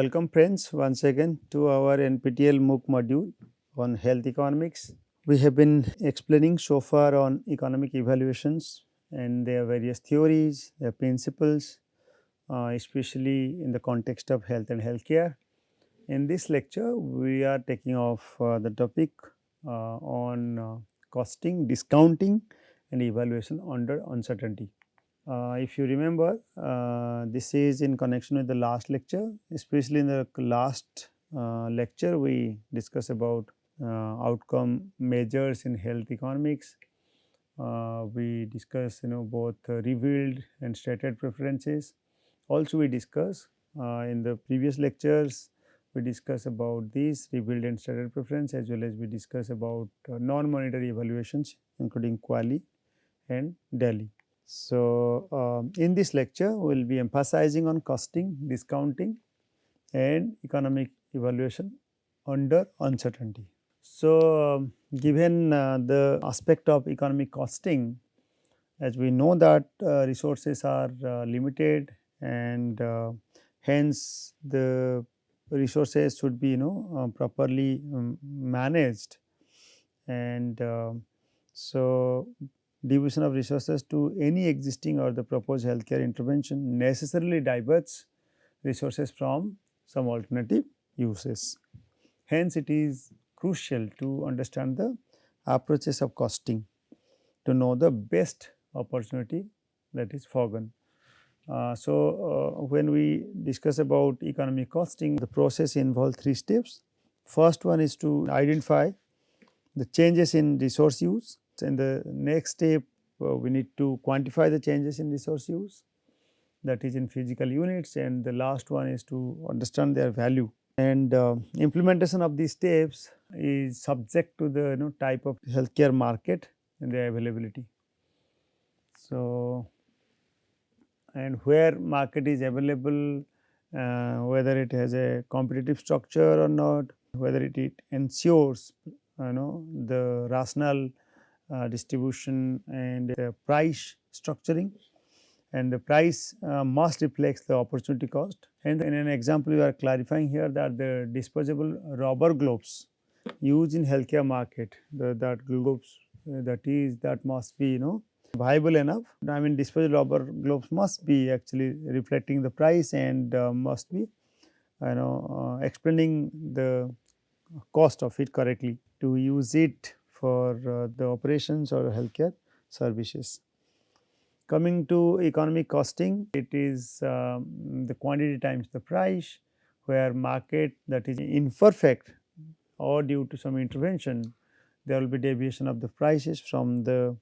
Welcome friends once again to our NPTEL MOOC module on health economics. We have been explaining so far on economic evaluations and their various theories, their principles, especially in the context of health and healthcare. In this lecture, we are taking off the topic on costing, discounting and evaluation under uncertainty. If you remember, this is in connection with the last lecture, especially in the last lecture we discussed about outcome measures in health economics. We discussed both revealed and stated preferences. Also we discussed in the previous lectures we discussed about these revealed and stated preference, as well as we discussed about non-monetary evaluations including QALY and DALY. So, in this lecture we will be emphasizing on costing, discounting and economic evaluation under uncertainty. So, given the aspect of economic costing, as we know that resources are limited and hence the resources should be properly managed, and so division of resources to any existing or the proposed healthcare intervention necessarily diverts resources from some alternative uses. Hence, it is crucial to understand the approaches of costing to know the best opportunity that is foregone. When we discuss about economic costing, the process involves 3 steps. First one is to identify the changes in resource use. In the next step, we need to quantify the changes in resource use, that is in physical units, and the last one is to understand their value. And implementation of these steps is subject to the type of healthcare market and their availability. So, and where market is available, whether it has a competitive structure or not, whether it ensures the rational distribution and price structuring, and the price must reflect the opportunity cost. And in an example, we are clarifying here that the disposable rubber gloves used in healthcare market, that gloves that must be viable enough. I mean, disposable rubber gloves must be actually reflecting the price and must be explaining the cost of it correctly to use it for the operations or healthcare services. Coming to economic costing, it is the quantity times the price, where market that is imperfect or due to some intervention, there will be deviation of the prices from the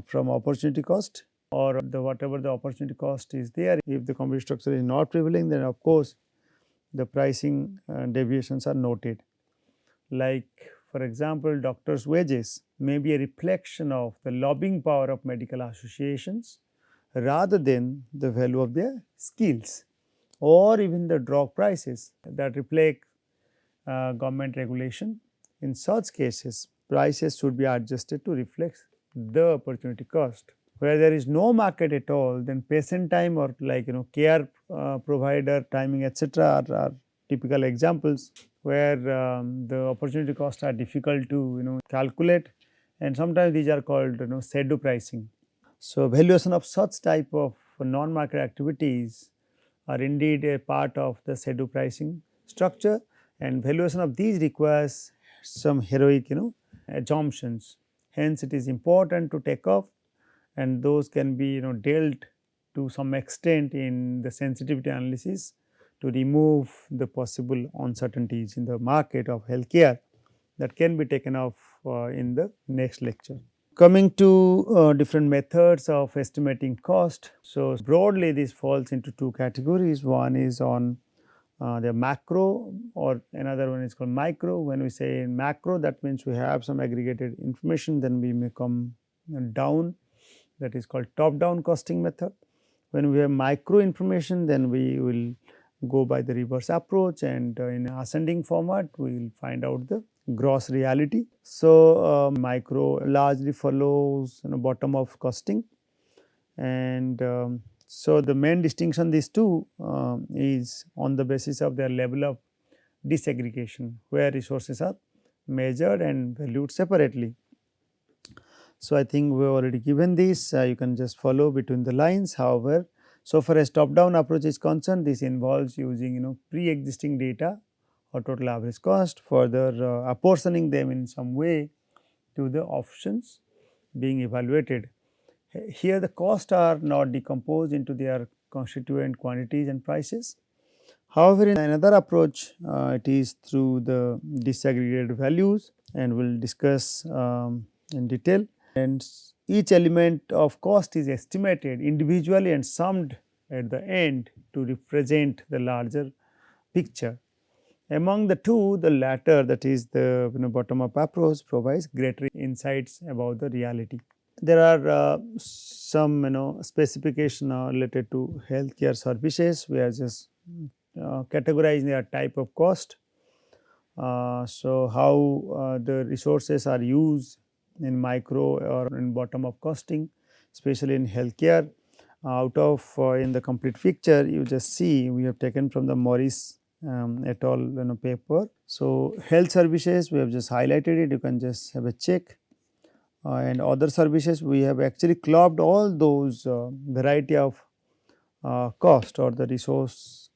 from opportunity cost, or whatever the opportunity cost is there. If the competitive structure is not prevailing, then of course the pricing deviations are noted. Like for example, doctors' wages may be a reflection of the lobbying power of medical associations rather than the value of their skills, or even the drug prices that reflect government regulation. In such cases, prices should be adjusted to reflect the opportunity cost. Where there is no market at all, then patient time or care provider timing, etc., are typical examples where the opportunity costs are difficult to calculate, and sometimes these are called pseudo pricing. So, valuation of such type of non-market activities are indeed a part of the pseudo pricing structure, and valuation of these requires some heroic assumptions. Hence, it is important to take off, and those can be dealt to some extent in the sensitivity analysis to remove the possible uncertainties in the market of healthcare that can be taken off in the next lecture. Coming to different methods of estimating cost. So, broadly this falls into 2 categories. One is on the macro, or another one is called micro. When we say macro, that means we have some aggregated information, then we may come down, that is called top down costing method. When we have micro information, then we will go by the reverse approach, and in ascending format we will find out the gross reality. So, micro largely follows bottom of costing, and So, the main distinction these two is on the basis of their level of disaggregation, where resources are measured and valued separately. So, I think we have already given this, you can just follow between the lines. However, so far as top down approach is concerned, this involves using pre-existing data or total average cost, further apportioning them in some way to the options being evaluated. Here the costs are not decomposed into their constituent quantities and prices. However, in another approach, it is through the disaggregated values, and we will discuss in detail. And each element of cost is estimated individually and summed at the end to represent the larger picture. Among the two, the latter, that is the bottom up approach, provides greater insights about the reality. There are some specification related to healthcare services. We are just categorizing their type of cost. So, how the resources are used in micro or in bottom up costing, especially in healthcare. Out of in the complete picture, you just see we have taken from the Morris et al. Paper. So, health services we have just highlighted it, you can just have a check. And other services we have actually clubbed all those variety of cost or the resource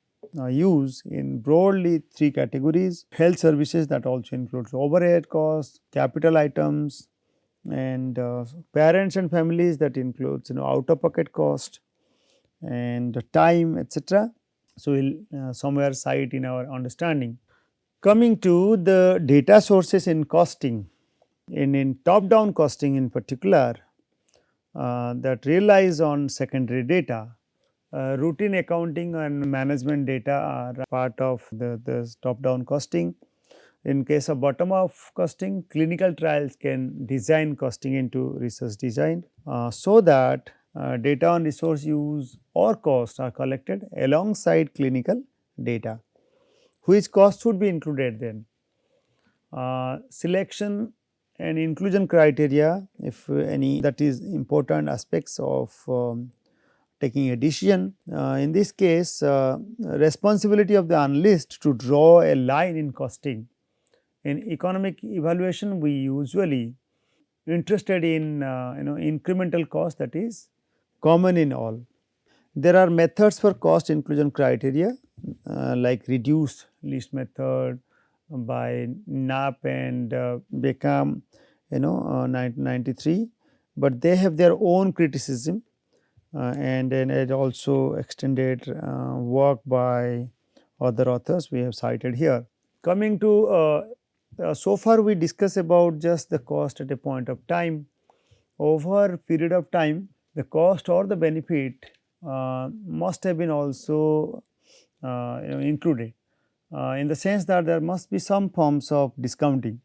use in broadly three categories: health services, that also includes overhead costs, capital items, and parents and families, that includes out of pocket cost and time, etc. So, we will somewhere cite in our understanding. Coming to the data sources in costing, in top down costing in particular, that relies on secondary data. Routine accounting and management data are part of the top down costing. In case of bottom up costing, clinical trials can design costing into research design, so that data on resource use or cost are collected alongside clinical data. Which cost would be included then? Selection and inclusion criteria, if any, that is important aspects of taking a decision. In this case, responsibility of the analyst to draw a line in costing. In economic evaluation, we usually interested in incremental cost, that is common in all. There are methods for cost inclusion criteria like reduced list method by Knapp and Beckham 1993, but they have their own criticism, and then it also extended work by other authors we have cited here. Coming to so far we discuss about just the cost at a point of time. Over period of time, the cost or the benefit must have been also included, in the sense that there must be some forms of discounting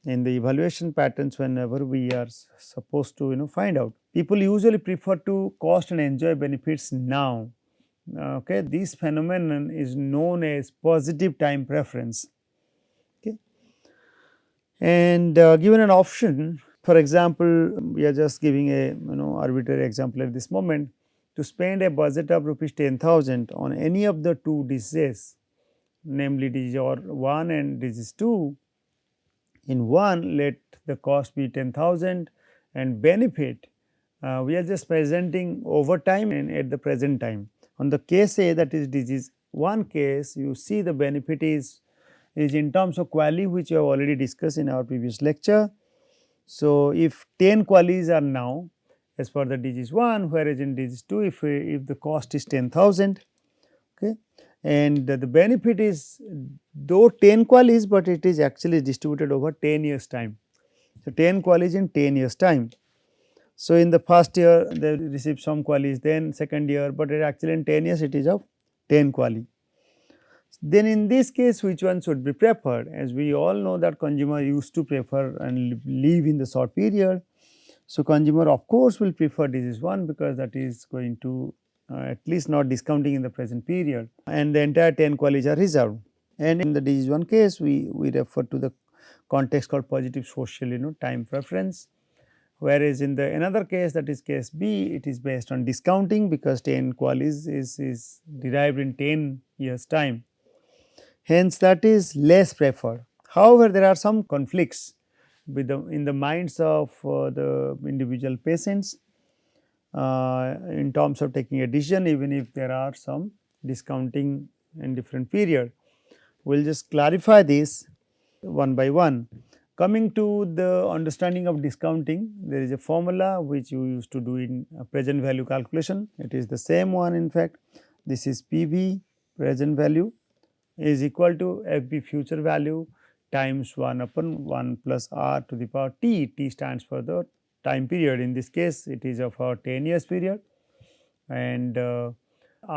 in the evaluation patterns whenever we are supposed to find out. People usually prefer to cost and enjoy benefits now. Okay, this phenomenon is known as positive time preference. Okay, and given an option, for example, we are just giving a arbitrary example at this moment, to spend a budget of rupees 10,000 on any of the two diseases, namely disease 1 and disease 2. In one, let the cost be 10,000 and benefit we are just presenting over time and at the present time. On the case A, that is disease 1 case, you see the benefit is in terms of quality, which we have already discussed in our previous lecture. So, if 10 qualities are now as per the disease 1, whereas in disease 2, if the cost is 10,000, okay, and the benefit is though 10 qualities, but it is actually distributed over 10 years time. So, 10 qualities in 10 years time. So, in the first year they receive some qualities, then second year, but it actually in 10 years it is of 10 quality. Then in this case, which one should be preferred? As we all know that consumer used to prefer and live in the short period. So, consumer of course will prefer disease 1 because that is going to at least not discounting in the present period, and the entire 10 qualities are reserved. And in the disease 1 case, we refer to the context called positive social time preference, whereas in the another case, that is case B, it is based on discounting because 10 qual is derived in 10 years time. Hence, that is less preferred. However, there are some conflicts with in the minds of the individual patients in terms of taking a decision, even if there are some discounting in different period. We will just clarify this one by one. Coming to the understanding of discounting, there is a formula which you used to do in present value calculation. It is the same one in fact. This is PV present value is equal to FB future value times 1 upon 1 plus R to the power T. T stands for the time period. In this case, it is of a 10 years period, and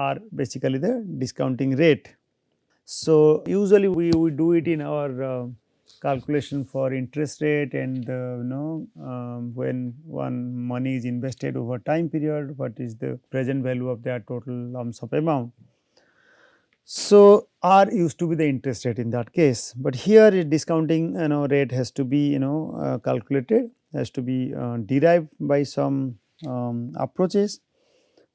R basically the discounting rate. So, usually we do it in our calculation for interest rate and when one money is invested over time period, what is the present value of that total lump sum amount. So, R used to be the interest rate in that case, but here discounting rate has to be calculated, has to be derived by some approaches.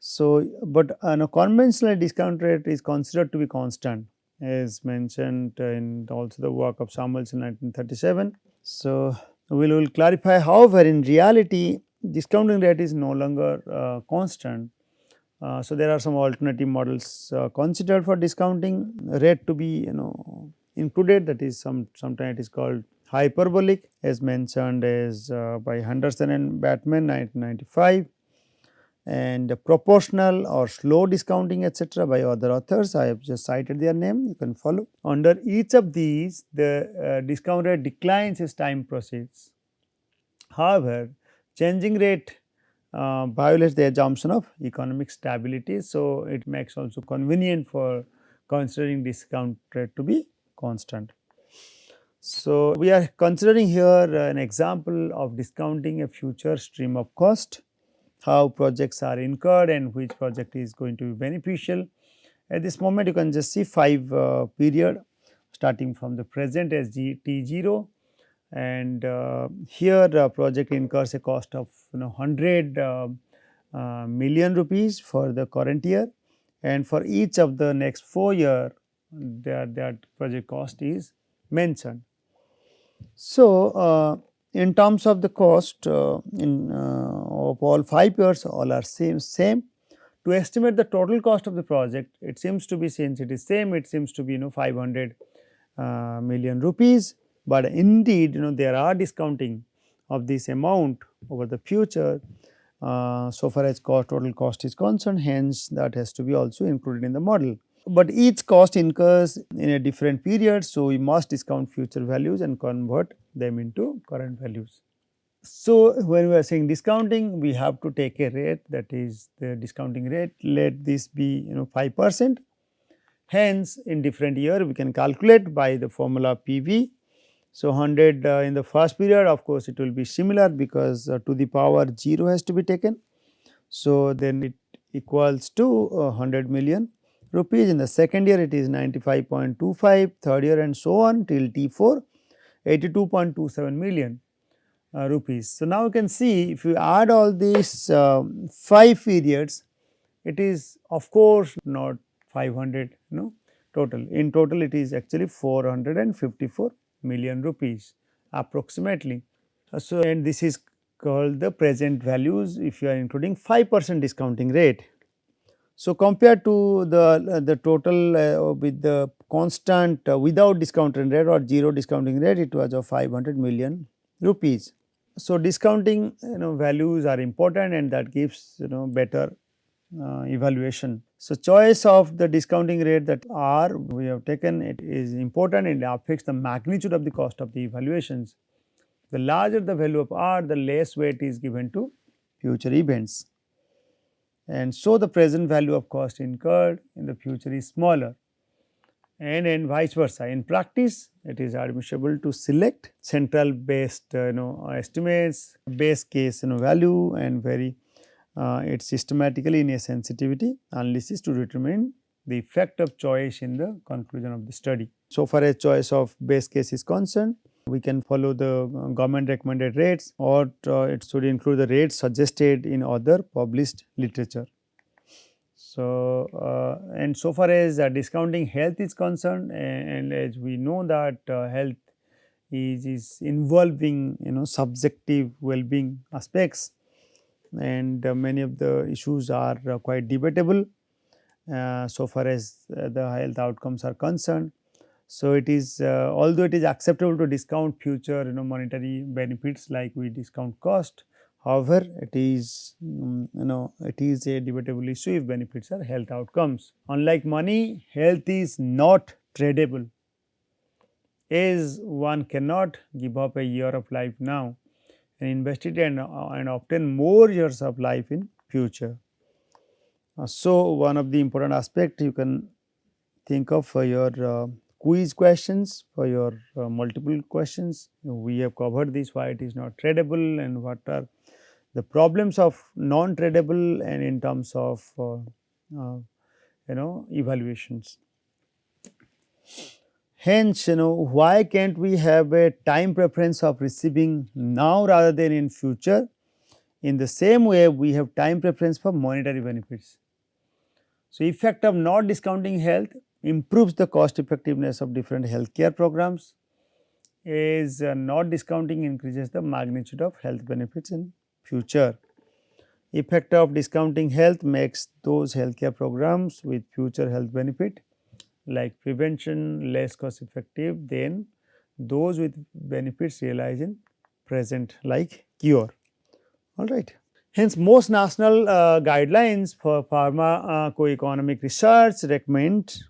So, but conventional discount rate is considered to be constant as mentioned in also the work of Samuels in 1937. So, we will clarify, however, in reality discounting rate is no longer constant. So, there are some alternative models considered for discounting rate to be included, that is sometimes it is called hyperbolic as mentioned as by Henderson and Batman 1995, and proportional or slow discounting etc. by other authors. I have just cited their name, you can follow. Under each of these the discount rate declines as time proceeds. However, changing rate violates the assumption of economic stability. So, it makes also convenient for considering discount rate to be constant. So, we are considering here an example of discounting a future stream of cost, how projects are incurred and which project is going to be beneficial. At this moment you can just see 5 period starting from the present as T0, and here the project incurs a cost of 100 million rupees for the current year, and for each of the next 4 year that project cost is mentioned. So, in terms of the cost of all 5 years, all are same. To estimate the total cost of the project, it seems to be, since it is same, it seems to be 500 million rupees, but indeed there are discounting of this amount over the future so far as total cost is concerned, hence that has to be also included in the model. But each cost incurs in a different period, so we must discount future values and convert them into current values. So, when we are saying discounting, we have to take a rate, that is the discounting rate, let this be 5%. Hence, in different year we can calculate by the formula PV. So, 100 in the first period, of course, it will be similar because to the power 0 has to be taken. So, then it equals to 100 million rupees. In the second year it is 95.25, third year and so on till T4 82.27 million rupees. So, now you can see if you add all these 5 periods, it is of course not 500 total. In total it is actually 454 million rupees approximately. So, and this is called the present values if you are including 5% discounting rate. So, compared to the total with the constant without discounting rate or 0 discounting rate, it was of 500 million rupees. So, discounting values are important and that gives better evaluation. So, choice of the discounting rate that R we have taken, it is important and affects the magnitude of the cost of the evaluations. The larger the value of R, the less weight is given to future events, and so the present value of cost incurred in the future is smaller, and vice versa. In practice, it is admissible to select central based estimates, base case value, and vary it systematically in a sensitivity analysis to determine the effect of choice in the conclusion of the study. So far as choice of base case is concerned, We can follow the government recommended rates, or it should include the rates suggested in other published literature. So, and so far as discounting health is concerned, and as we know that health is involving subjective well-being aspects, and many of the issues are quite debatable so far as the health outcomes are concerned. So, it is although it is acceptable to discount future monetary benefits like we discount cost. However, it is it is a debatable issue if benefits are health outcomes. Unlike money, health is not tradable, as one cannot give up a year of life now and invest it and obtain more years of life in future. So, one of the important aspect you can think of for your quiz questions, for your multiple questions. We have covered this, why it is not tradable and what are the problems of non tradable, and in terms of uh, evaluations. Hence, why can't we have a time preference of receiving now rather than in future? In the same way, we have time preference for monetary benefits. So, effect of not discounting health improves the cost effectiveness of different healthcare programs, as not discounting increases the magnitude of health benefits in future. Effect of discounting health makes those healthcare programs with future health benefit like prevention less cost effective than those with benefits realized in present like cure. All right. Hence, most national guidelines for pharmacoeconomic research recommend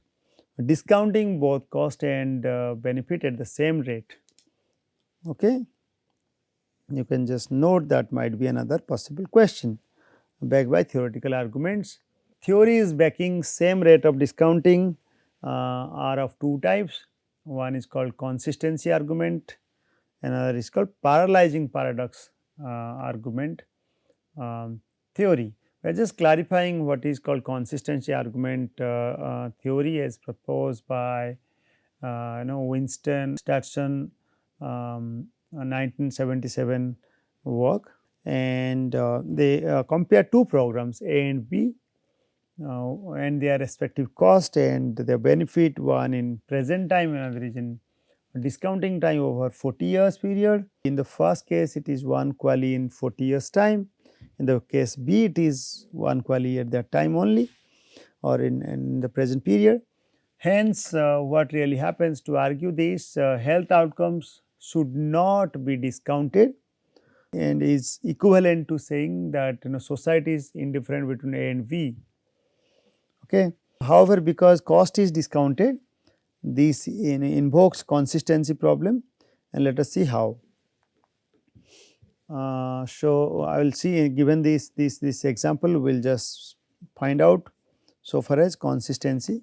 discounting both cost and benefit at the same rate. Okay. You can just note that might be another possible question backed by theoretical arguments. Theories backing same rate of discounting are of two types. One is called consistency argument, another is called paralyzing paradox argument theory. We are just clarifying what is called consistency argument theory as proposed by Winston Statson 1977 work, and they compare two programs A and B and their respective cost and their benefit, one in present time, another is in discounting time over 40 years period. In the first case, it is 1 quali in 40 years time. In the case B, it is 1 quali at that time only, or in the present period. Hence, what really happens to argue this, health outcomes should not be discounted, and is equivalent to saying that society is indifferent between A and B. Okay. However, because cost is discounted, this invokes consistency problem, and let us see how. So, I will see given this example, we will just find out so far as consistency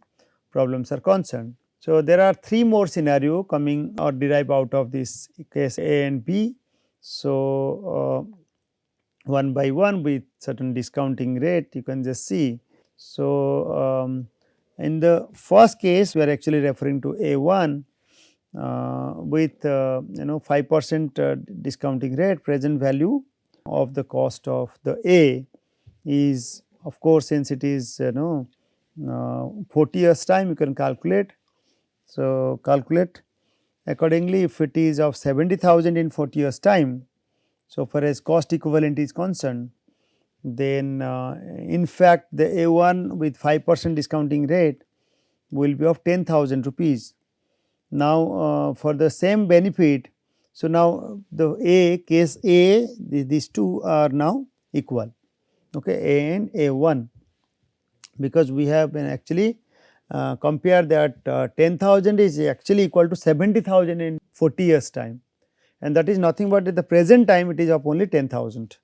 problems are concerned. So, there are three more scenario coming or derived out of this case A and B. So, one by one with certain discounting rate, you can just see. So, in the first case, we are actually referring to A1 with 5% discounting rate. Present value of the cost of the A is, of course, since it is 40 years time, you can calculate. So, calculate accordingly. If it is of 70,000 in 40 years time, so far as cost equivalent is concerned, then in fact the A1 with 5% discounting rate will be of 10,000 rupees. Now, for the same benefit, so now the A case A, these two are now equal, okay, A and A1, because we have been actually compare that 10,000 is actually equal to 70,000 in 40 years time, and that is nothing but at the present time it is of only 10,000.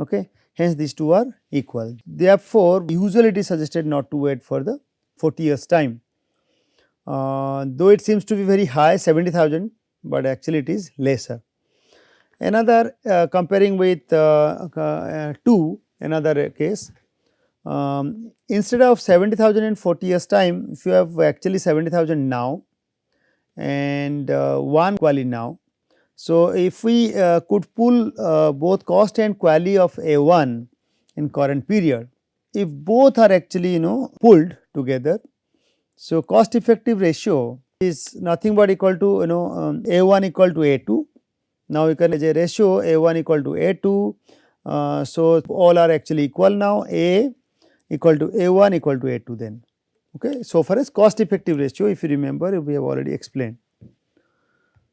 Okay. Hence, these two are equal. Therefore, usually it is suggested not to wait for the 40 years time, though it seems to be very high 70,000, but actually it is lesser. Another comparing with 2, another case, instead of 70,000 in 40 years time, if you have actually 70,000 now and 1 quali now, So, if we could pull both cost and quality of A1 in current period, if both are actually pulled together, so cost effective ratio is nothing but equal to A1 equal to A2. Now, you can as a ratio A1 equal to A2. So, all are actually equal now, A equal to A1 equal to A2 then. Okay. So, far as cost effective ratio, if you remember, we have already explained.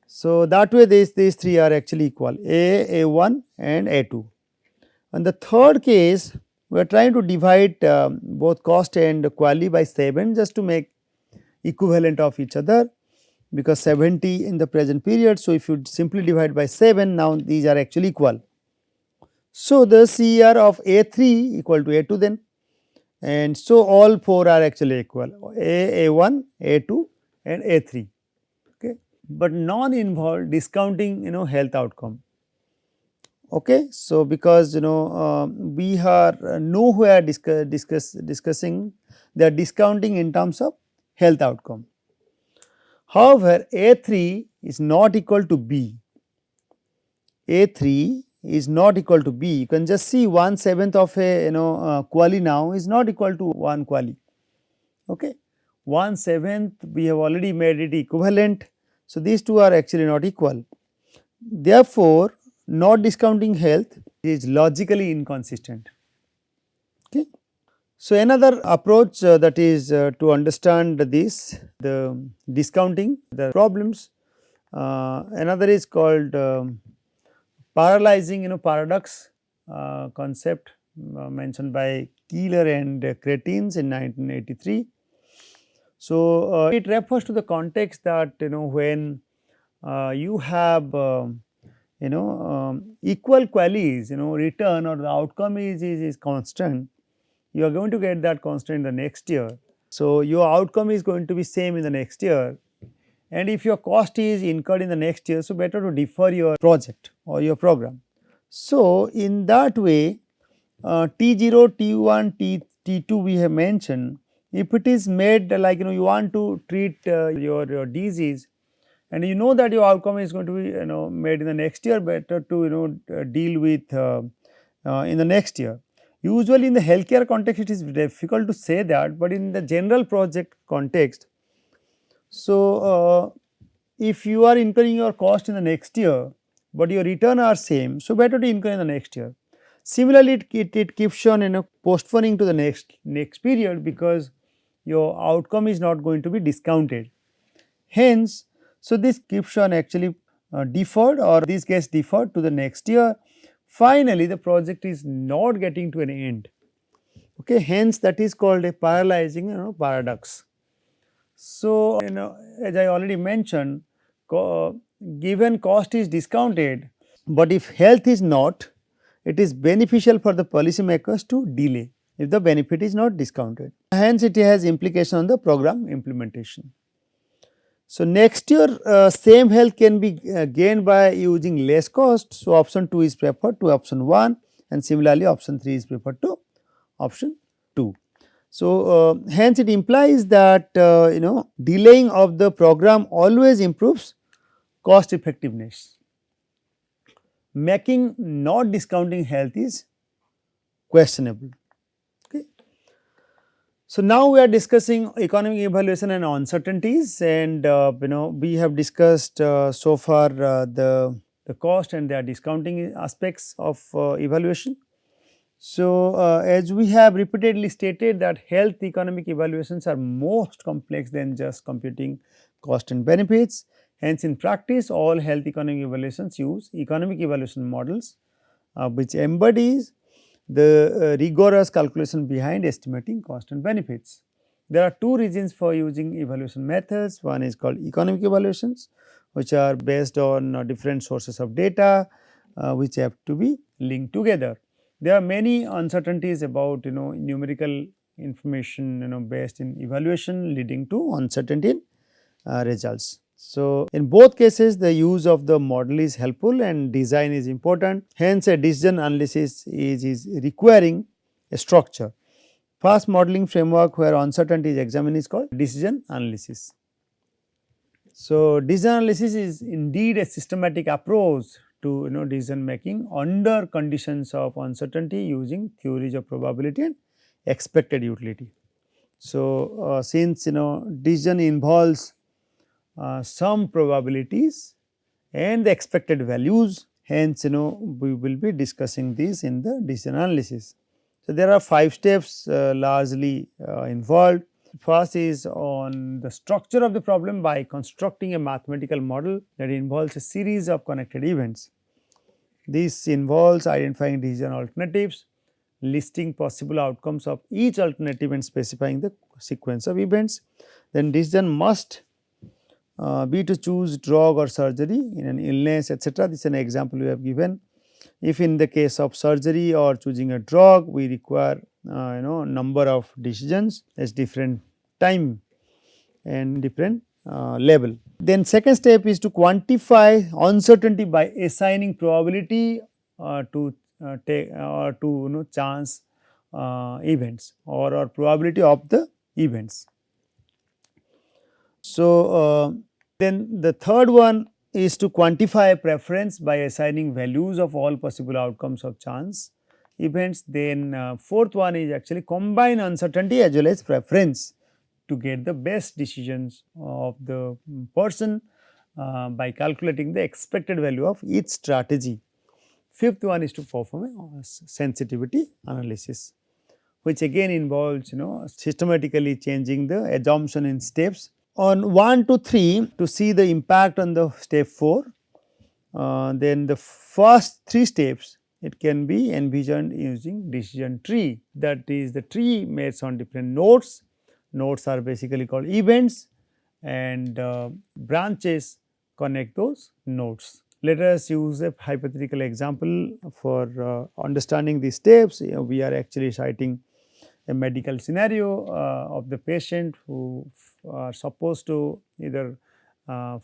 So, that way these three are actually equal, A1 and A2. And the third case, we are trying to divide both cost and quality by 7 just to make equivalent of each other, because 70 in the present period. So, if you simply divide by 7, now these are actually equal. So, the CER of A3 equal to A2 then, and so all 4 are actually equal, A1, A2 and A3. Okay. But non-involved discounting health outcome. Okay. So, because we are nowhere discussing the discounting in terms of health outcome. However, A3 is not equal to B. A3 is not equal to B. You can just see 1/7 of a quali now is not equal to 1 quali. Okay. 1/7 we have already made it equivalent. So, these two are actually not equal. Therefore, not discounting health is logically inconsistent. Okay. So, another approach that is to understand this, the discounting, the problems, another is called paralyzing paradox concept mentioned by Keeler and Cretins in 1983. So, it refers to the context that when you have equal qualities, return or the outcome is constant, you are going to get that constant in the next year. So, your outcome is going to be same in the next year, and if your cost is incurred in the next year, so better to defer your project or your program. So, in that way T0, T1, T2 we have mentioned, if it is made like you want to treat your disease, and you know that your outcome is going to be made in the next year, better to deal with in the next year. Usually in the healthcare context it is difficult to say that, but in the general project context, so if you are incurring your cost in the next year, but your return are same, so better to incur in the next year. Similarly, it keeps on postponing to the next period, because your outcome is not going to be discounted. Hence, so this keeps on actually deferred, or this gets deferred to the next year. Finally, the project is not getting to an end. Okay, hence that is called a paralyzing paradox. So, as I already mentioned, given cost is discounted, but if health is not, it is beneficial for the policymakers to delay if the benefit is not discounted. Hence, it has implication on the program implementation. So, next year same health can be gained by using less cost. So, option 2 is preferred to option 1, and similarly option 3 is preferred to option 2. So, hence it implies that delaying of the program always improves cost effectiveness. Making not discounting health is questionable. Okay. So, now we are discussing economic evaluation and uncertainties, and we have discussed so far the cost and their discounting aspects of evaluation. So, as we have repeatedly stated that health economic evaluations are most complex than just computing cost and benefits. Hence, in practice all health economic evaluations use economic evaluation models which embodies the rigorous calculation behind estimating cost and benefits. There are two reasons for using evaluation methods. One is called economic evaluations, which are based on different sources of data which have to be linked together. There are many uncertainties about numerical information based in evaluation, leading to uncertainty in results. So, in both cases the use of the model is helpful and design is important. Hence, a decision analysis is requiring a structure. First modeling framework where uncertainty is examined is called decision analysis. So, decision analysis is indeed a systematic approach to decision making under conditions of uncertainty using theories of probability and expected utility. So, since decision involves some probabilities and the expected values, hence we will be discussing this in the decision analysis. So, there are 5 steps largely involved. First is on the structure of the problem by constructing a mathematical model that involves a series of connected events. This involves identifying decision alternatives, listing possible outcomes of each alternative and specifying the sequence of events. Then decision must be to choose drug or surgery in an illness, etc. This is an example we have given. If in the case of surgery or choosing a drug, we require number of decisions as different time and different level. Then second step is to quantify uncertainty by assigning probability to take or to chance events or probability of the events. So, then the third one is to quantify a preference by assigning values of all possible outcomes of chance events. Then fourth one is actually combine uncertainty as well as preference to get the best decisions of the person by calculating the expected value of each strategy. Fifth one is to perform a sensitivity analysis, which again involves systematically changing the assumption in steps. On 1 to 3 to see the impact on the step 4, then the first 3 steps it can be envisioned using decision tree, that is the tree made on different nodes. Nodes are basically called events and branches connect those nodes. Let us use a hypothetical example for understanding these steps. We are actually citing a medical scenario of the patient who are supposed to either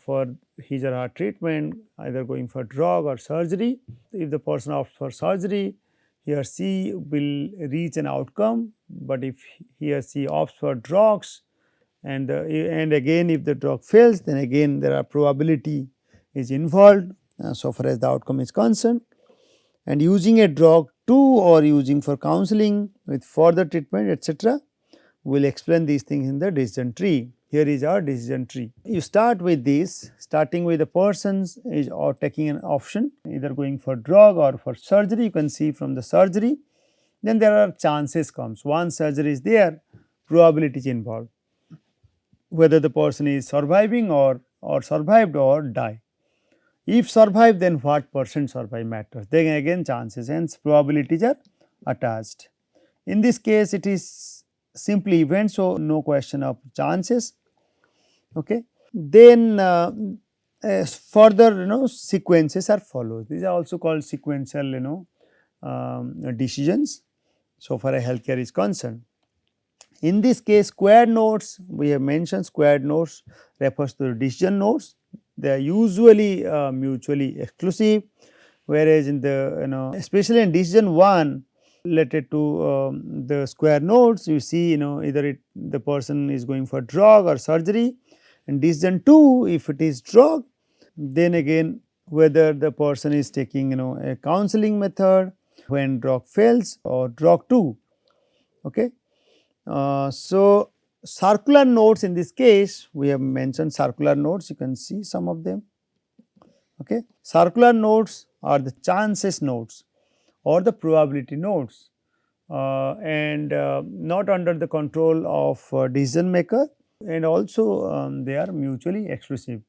for his or her treatment either going for drug or surgery. If the person opts for surgery, he or she will reach an outcome, but if he or she opts for drugs and again if the drug fails, then again there are probability is involved so far as the outcome is concerned. And using a drug too or using for counseling with further treatment, etc. We will explain these things in the decision tree. Here is our decision tree. You start with this, starting with the persons is or taking an option either going for drug or for surgery. You can see from the surgery, then there are chances comes. Once surgery is there, probability is involved, whether the person is surviving or survived or die. If survive, then what percent survive matters, then again chances, hence probabilities are attached. In this case it is simply event, so no question of chances. Okay. Then further sequences are followed. These are also called sequential decisions so far as healthcare is concerned. In this case squared nodes, we have mentioned squared nodes refers to the decision nodes. They are usually mutually exclusive, whereas in the especially in decision 1 related to the square nodes, you see either the person is going for drug or surgery, and decision 2 if it is drug, then again whether the person is taking a counseling method when drug fails or drug 2. Okay. So, circular nodes in this case, we have mentioned circular nodes, you can see some of them. Okay. Circular nodes are the chances nodes or the probability nodes and not under the control of decision maker, and also they are mutually exclusive.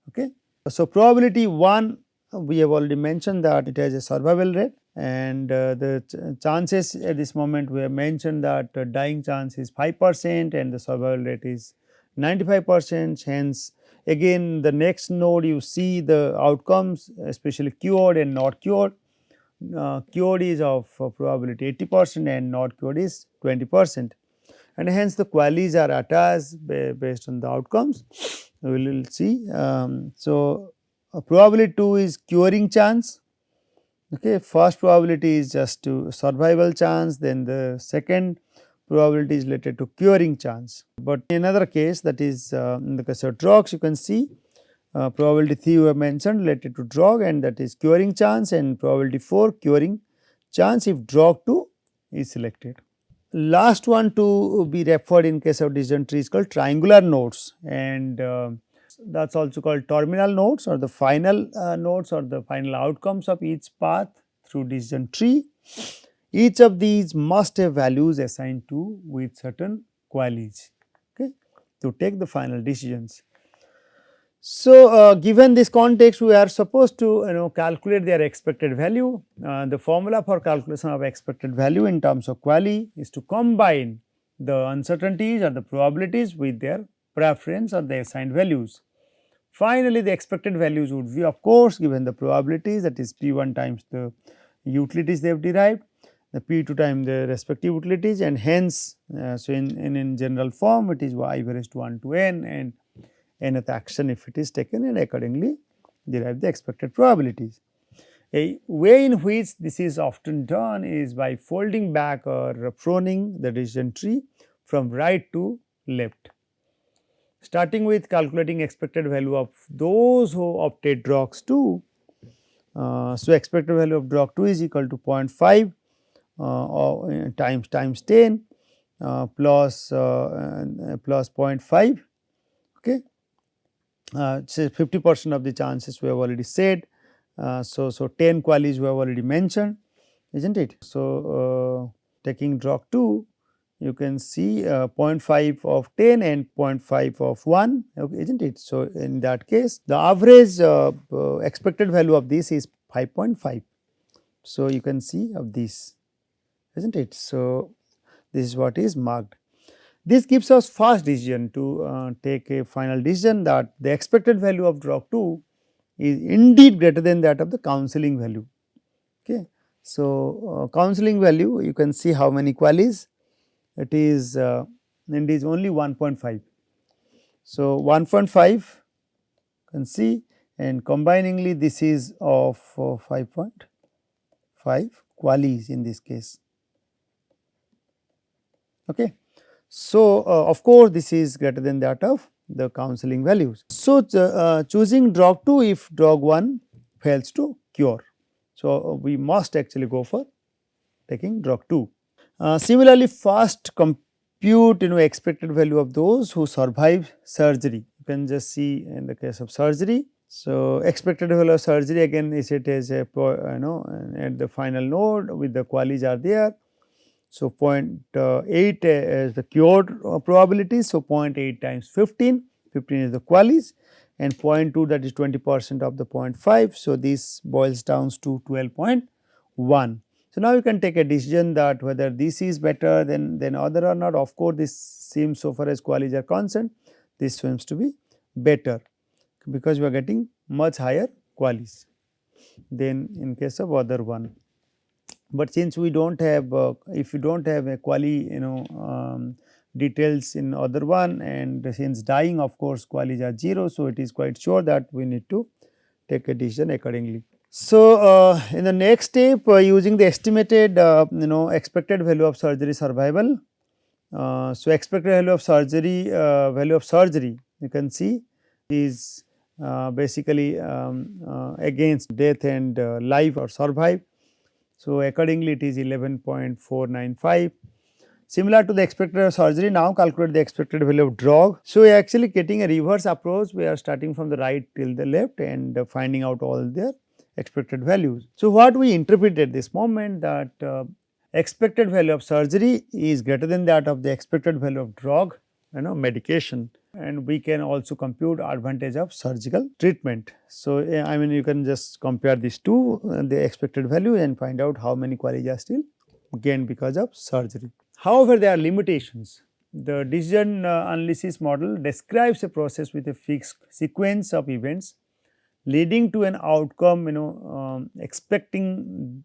Okay. So, probability 1 we have already mentioned that it has a survival rate, and the chances at this moment we have mentioned that dying chance is 5% and the survival rate is 95%. Hence, again the next node you see the outcomes, especially cured and not cured. Cured is of probability 80% and not cured is 20%, and hence the qualities are attached based on the outcomes. We will see. So, probability 2 is curing chance. Okay. First probability is just to survival chance, then the second probability is related to curing chance. But in another case, that is in the case of drugs, you can see probability 3 we have mentioned related to drug, and that is curing chance, and probability 4 curing chance if drug 2 is selected. Last one to be referred in case of decision tree is called triangular nodes, and that is also called terminal nodes or the final nodes or the final outcomes of each path through decision tree. Each of these must have values assigned to with certain qualities, okay, to take the final decisions. So, given this context, we are supposed to calculate their expected value. The formula for calculation of expected value in terms of quality is to combine the uncertainties or the probabilities with their preference or the assigned values. Finally, the expected values would be of course given the probabilities, that is P1 times the utilities they have derived, the P2 times the respective utilities, and hence so in general form it is y raised to 1 to n and nth action if it is taken, and accordingly derive the expected probabilities. A way in which this is often done is by folding back or proning the decision tree from right to left, starting with calculating expected value of those who opted drugs 2. So, expected value of drug 2 is equal to 0.5 times 10 plus 0.5, okay. Say 50% of the chances we have already said. So 10 qualities we have already mentioned, isn't it. So, taking drug 2, you can see 0.5 of 10 and 0.5 of 1, okay, isn't it. So, in that case the average expected value of this is 5.5. So, you can see of this, isn't it. So, this is what is marked. This gives us first decision to take a final decision that the expected value of drug 2 is indeed greater than that of the counseling value. Okay. So, counseling value you can see how many qualities it is, and it is only 1.5. So, 1.5 you can see, and combiningly this is of 5.5 qualities in this case. Okay. So, of course, this is greater than that of the counseling values. So, choosing drug 2 if drug 1 fails to cure. So, we must actually go for taking drug 2. Similarly, first compute expected value of those who survive surgery. You can just see in the case of surgery. So, expected value of surgery again is it as a at the final node with the qualities are there. So, 0.8 is the cured probability. So, 0.8 times 15, 15 is the qualities, and 0.2 that is 20% of the 0.5. So, this boils down to 12.1. So, now you can take a decision that whether this is better than other or not. Of course, this seems so far as qualities are concerned, this seems to be better because we are getting much higher qualities than in case of other one. But since we do not have if you do not have a quali details in other one, and since dying of course qualities are 0. So, it is quite sure that we need to take a decision accordingly. So, in the next step using the estimated expected value of surgery survival. So, expected value of surgery you can see is basically against death and life or survive. So, accordingly it is 11.495. Similar to the expected value of surgery, now calculate the expected value of drug. So, we are actually getting a reverse approach. We are starting from the right till the left and finding out all their expected values. So, what we interpret at this moment that expected value of surgery is greater than that of the expected value of drug medication, and we can also compute advantage of surgical treatment. So, I mean you can just compare these two the expected value and find out how many qualities are still gained because of surgery. However, there are limitations. The decision analysis model describes a process with a fixed sequence of events leading to an outcome expecting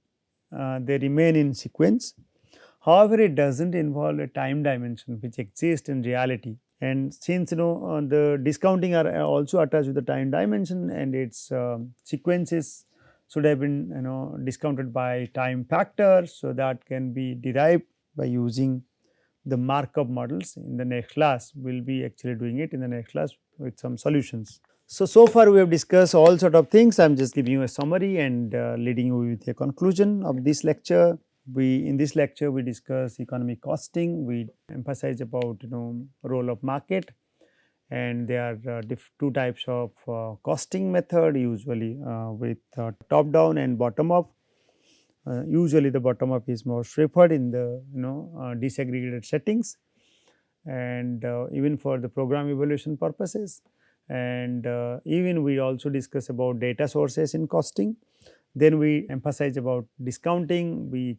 they remain in sequence. However, it does not involve a time dimension which exists in reality, and since the discounting are also attached with the time dimension, and its sequences should have been discounted by time factor. So, that can be derived by using the Markov models. In the next class we will be actually doing it in the next class with some solutions. So far we have discussed all sort of things. I am just giving you a summary and leading you with a conclusion of this lecture. In this lecture we discuss economic costing. We emphasize about role of market, and there are two types of costing method, usually with top down and bottom up. Usually the bottom up is most preferred in the disaggregated settings, and even for the program evaluation purposes. And even we also discuss about data sources in costing. Then we emphasize about discounting. We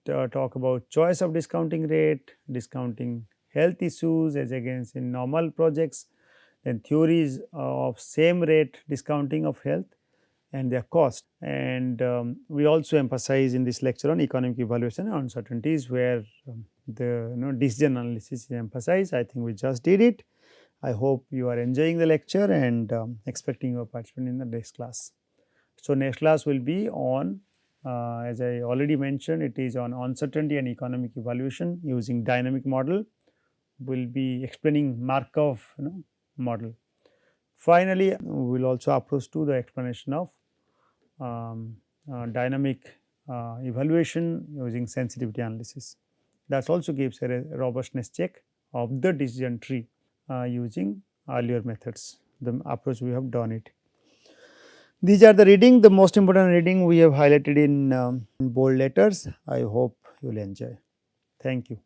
talk about choice of discounting rate, discounting health issues as against in normal projects, then theories of same rate discounting of health and their cost. And we also emphasize in this lecture on economic evaluation and uncertainties, where the decision analysis is emphasized. I think we just did it. I hope you are enjoying the lecture and expecting your participation in the next class. So, next class will be on, as I already mentioned, it is on uncertainty and economic evaluation using dynamic model. We will be explaining Markov model. Finally, we will also approach to the explanation of dynamic evaluation using sensitivity analysis. That also gives a robustness check of the decision tree using earlier methods, the approach we have done it. These are the reading, the most important reading we have highlighted in bold letters. I hope you will enjoy. Thank you.